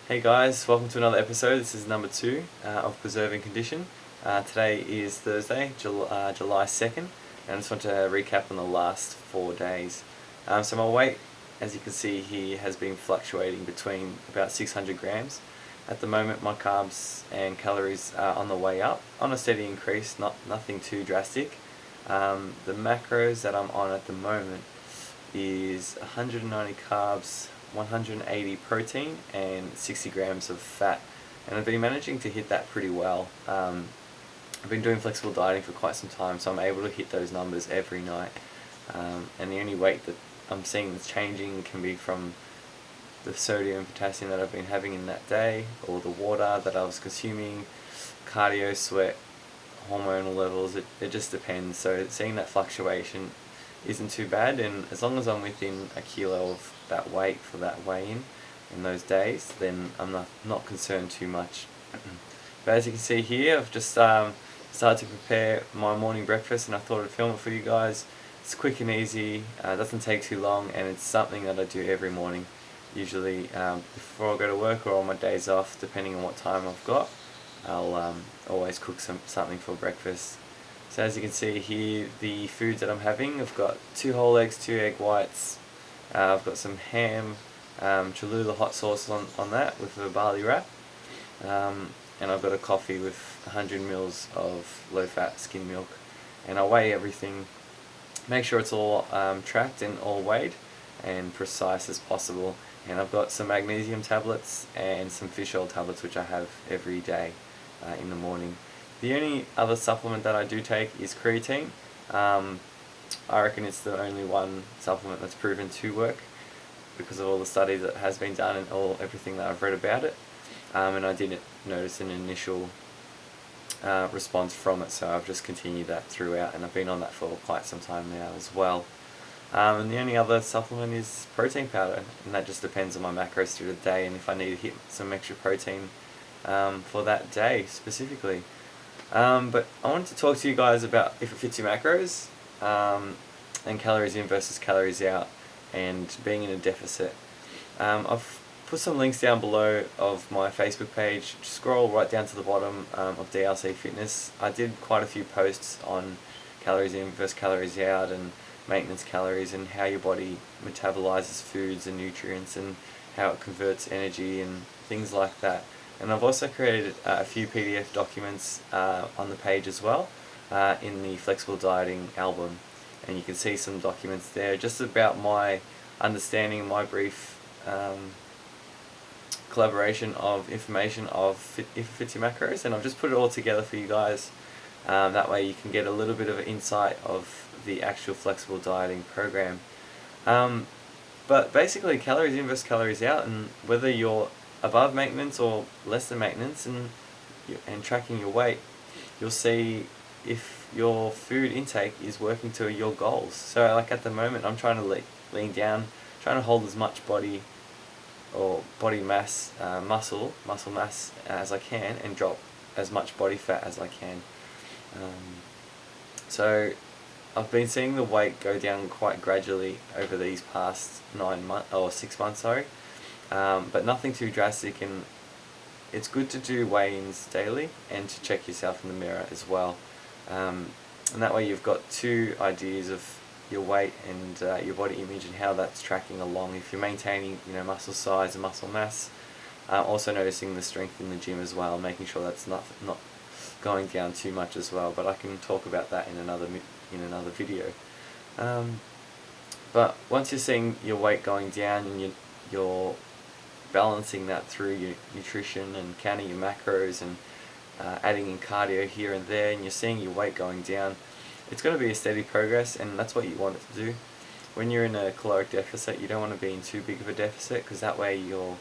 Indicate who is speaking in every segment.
Speaker 1: Hey guys, welcome to another episode. This is number 2 of Preserving Condition. Today is Thursday, July 2nd, and I just want to recap on the last 4 days. So my weight, as you can see here, has been fluctuating between about 600 grams. At the moment my carbs and calories are on the way up, on a steady increase, nothing too drastic. The macros that I'm on at the moment is 190 carbs, 180 protein and 60 grams of fat, and I've been managing to hit that pretty well. I've been doing flexible dieting for quite some time, so I'm able to hit those numbers every night, and the only weight that I'm seeing that's changing can be from the sodium and potassium that I've been having in that day, or the water that I was consuming, cardio, sweat, hormonal levels. It just depends. So seeing that fluctuation isn't too bad, and as long as I'm within a kilo of that weight for that weigh-in in those days, then I'm not concerned too much. But as you can see here, I've just started to prepare my morning breakfast, and I thought I'd film it for you guys. It's quick and easy, doesn't take too long, and it's something that I do every morning, usually before I go to work or on my days off, depending on what time I've got. I'll always cook something for breakfast. So as you can see here, the foods that I'm having, I've got 2 whole eggs, 2 egg whites, I've got some ham, Cholula hot sauce on that with a barley wrap, and I've got a coffee with 100 mils of low fat skim milk. And I weigh everything, make sure it's all tracked and all weighed and precise as possible. And I've got some magnesium tablets and some fish oil tablets, which I have every day in the morning. The only other supplement that I do take is creatine. I reckon it's the only one supplement that's proven to work because of all the studies that has been done and everything that I've read about it. And I didn't notice an initial response from it, so I've just continued that throughout, and I've been on that for quite some time now as well. And the only other supplement is protein powder, and that just depends on my macros through the day and if I need to hit some extra protein for that day specifically. But I wanted to talk to you guys about if it fits your macros, and calories in versus calories out, and being in a deficit. I've put some links down below of my Facebook page. Scroll right down to the bottom of DLC Fitness. I did quite a few posts on calories in versus calories out and maintenance calories, and how your body metabolizes foods and nutrients, and how it converts energy and things like that. And I've also created a few PDF documents on the page as well, in the flexible dieting album, and you can see some documents there just about my understanding, my brief collaboration of information of if it fits your macros, and I've just put it all together for you guys. That way you can get a little bit of an insight of the actual flexible dieting program. But basically, calories in versus calories out, and whether you're above maintenance or less than maintenance, and tracking your weight, you'll see if your food intake is working to your goals. So like at the moment, I'm trying to lean down, trying to hold as much body mass, muscle mass as I can, and drop as much body fat as I can. So I've been seeing the weight go down quite gradually over these past 6 months, sorry. But nothing too drastic, and it's good to do weigh-ins daily and to check yourself in the mirror as well. And that way you've got 2 ideas of your weight and your body image and how that's tracking along. If you're maintaining, muscle size and muscle mass, also noticing the strength in the gym as well, making sure that's not going down too much as well. But I can talk about that in another video. But once you're seeing your weight going down and you're balancing that through your nutrition and counting your macros and adding in cardio here and there, and you're seeing your weight going down, it's going to be a steady progress, and that's what you want it to do. When you're in a caloric deficit, you don't want to be in too big of a deficit, because that way your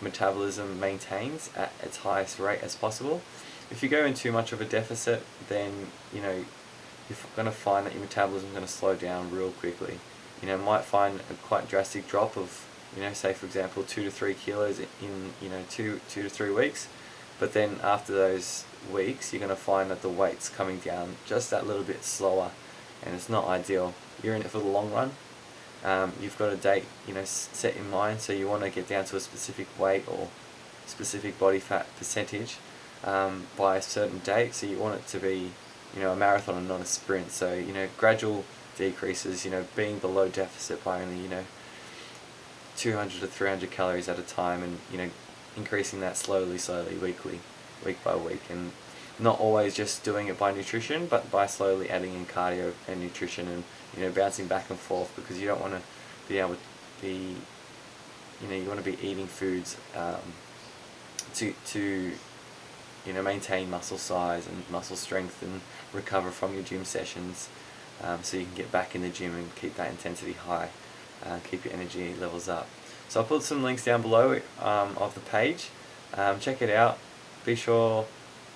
Speaker 1: metabolism maintains at its highest rate as possible. If you go in too much of a deficit, then you're going to find that your metabolism is going to slow down real quickly. Might find a quite drastic drop of, say for example 2 to 3 kilos in 2 to 3 weeks, but then after those weeks you're going to find that the weight's coming down just that little bit slower, and it's not ideal. You're in it for the long run. You've got a date set in mind, so you want to get down to a specific weight or specific body fat percentage by a certain date. So you want it to be, a marathon and not a sprint. So, gradual decreases, being below deficit by only, 200 to 300 calories at a time, and, increasing that slowly, week by week, and not always just doing it by nutrition, but by slowly adding in cardio and nutrition, and, bouncing back and forth, because you don't want to be able to be, you want to be eating foods to maintain muscle size and muscle strength and recover from your gym sessions, so you can get back in the gym and keep that intensity high, keep your energy levels up. So I'll put some links down below of the page. Check it out. Be sure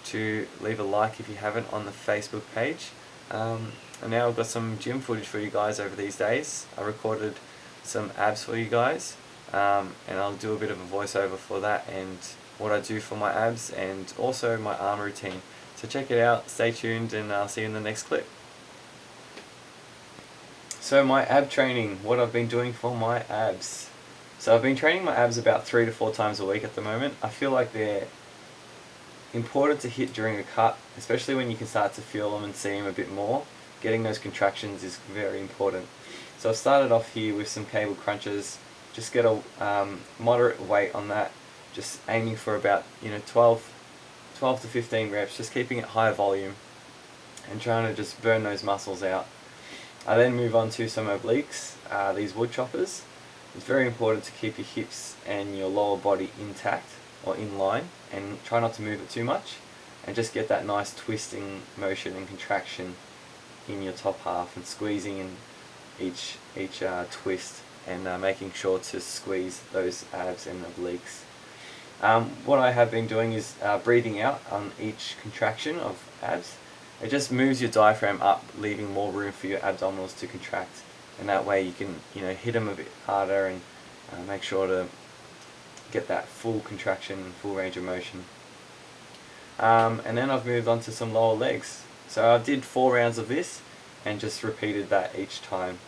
Speaker 1: to leave a like if you haven't on the Facebook page. And now I've got some gym footage for you guys over these days. I recorded some abs for you guys, and I'll do a bit of a voiceover for that and what I do for my abs, and also my arm routine. So check it out, stay tuned, and I'll see you in the next clip. So my ab training, what I've been doing for my abs. So I've been training my abs about 3 to 4 times a week at the moment. I feel like they're important to hit during a cut, especially when you can start to feel them and see them a bit more. Getting those contractions is very important. So I've started off here with some cable crunches. Just get a moderate weight on that, just aiming for about 12 to 15 reps, just keeping it high volume and trying to just burn those muscles out. I then move on to some obliques, these wood choppers. It's very important to keep your hips and your lower body intact or in line, and try not to move it too much, and just get that nice twisting motion and contraction in your top half, and squeezing in each twist, and making sure to squeeze those abs and obliques. What I have been doing is breathing out on each contraction of abs. It just moves your diaphragm up, leaving more room for your abdominals to contract, and that way you can hit them a bit harder, and make sure to get that full contraction and full range of motion. And then I've moved on to some lower legs. So I did 4 rounds of this and just repeated that each time.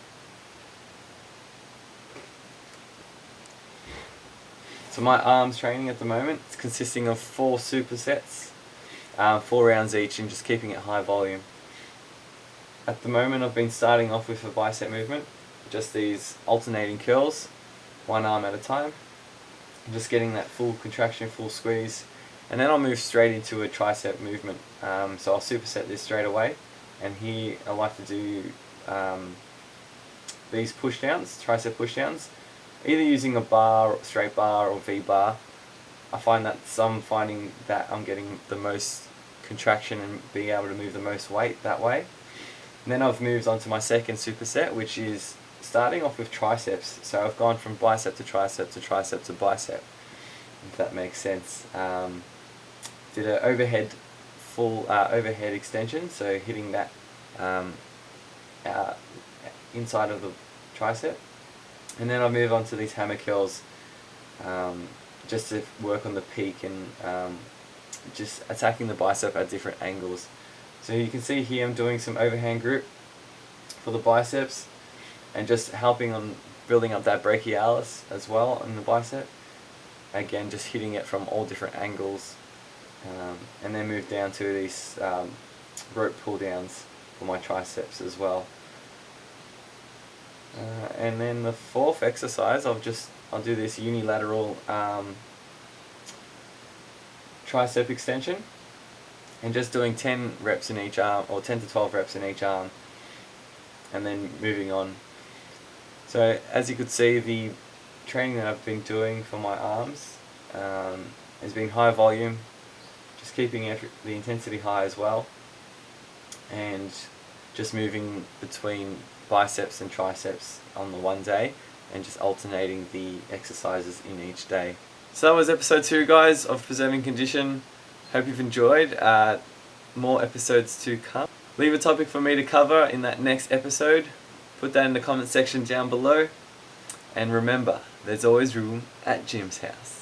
Speaker 1: So my arms training at the moment is consisting of 4 supersets, 4 rounds each, and just keeping it high volume. At the moment I've been starting off with a bicep movement, just these alternating curls, 1 arm at a time, just getting that full contraction, full squeeze, and then I'll move straight into a tricep movement. So I'll superset this straight away, and here I like to do these push downs, tricep push downs, either using a bar, straight bar, or V bar. I find that finding that I'm getting the most contraction and being able to move the most weight that way. And then I've moved on to my second superset, which is starting off with triceps. So I've gone from bicep to tricep to tricep to bicep, if that makes sense. Did an overhead extension, so hitting that inside of the tricep. And then I move on to these hammer curls, just to work on the peak and just attacking the bicep at different angles. So you can see here I'm doing some overhand grip for the biceps, and just helping on building up that brachialis as well in the bicep. Again, just hitting it from all different angles, and then move down to these rope pull downs for my triceps as well. And then the 4th exercise, I'll do this unilateral tricep extension, and just doing 10 reps in each arm, or 10 to 12 reps in each arm, and then moving on. So as you could see, the training that I've been doing for my arms has been high volume, just keeping the intensity high as well, and just moving between biceps and triceps on the one day, and just alternating the exercises in each day. So that was episode 2, guys, of Preserving Condition. Hope you've enjoyed. More episodes to come. Leave a topic for me to cover in that next episode. Put that in the comment section down below. And remember, there's always room at Jim's house.